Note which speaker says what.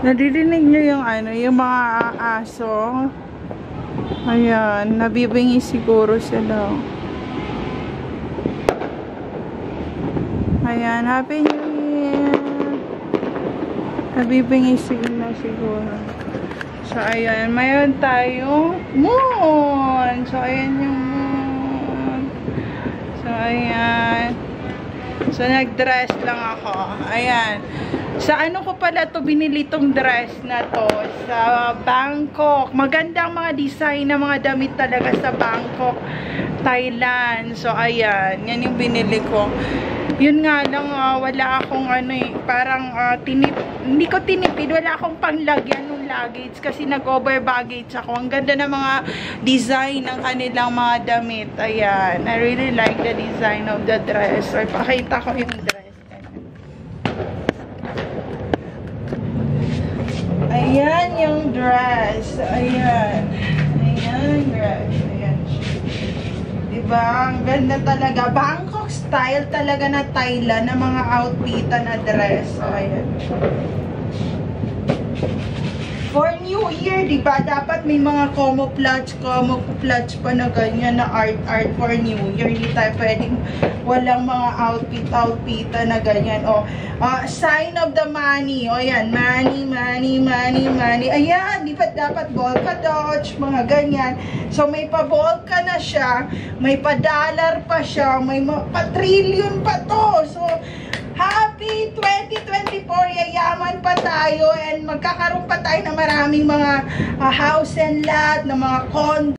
Speaker 1: Naririnig nyo yung ano, yung mga aso. Ayan, nabibingi siguro sila. Ayan, Happy New Year. Nabibingi sila siguro. So, ayan, mayroon tayong moon. So, ayan yung moon. So, ayan. So, nag-dress lang ako. Ayan. Sa ano ko pala to binili tong dress na to? Sa Bangkok. Magandang mga design na mga damit talaga sa Bangkok, Thailand. So, ayan. Yan yung binili ko. Yun nga lang, wala akong ano eh, parang hindi ko tinipid, wala akong panglagyan ng luggage kasi nag-over baggage ako. Ang ganda ng mga design ng kanilang mga damit. Ayan, I really like the design of the dress. So, ipakita ko yung dress. Ayan yung dress. Ayan. Ayan, dress. Ayan. Diba? Ang ganda talaga. Bangkok style talaga na Thailand na mga outfitan na dress. So, ayan. For New Year, diba? Dapat may mga camouflage pa na ganyan na art for New Year. Hindi tayo pwedeng walang mga outfitan na ganyan. O, sign of the money. O, yan. Money. Ayan, di ba dapat polka dots, mga ganyan. So, may pa-volca na siya. May pa-dollar pa siya. May pa-trillion pa to. So, happy 2024! Yayaman pa tayo and magkakaroon pa tayo ng maraming mga house and lot, ng mga condo.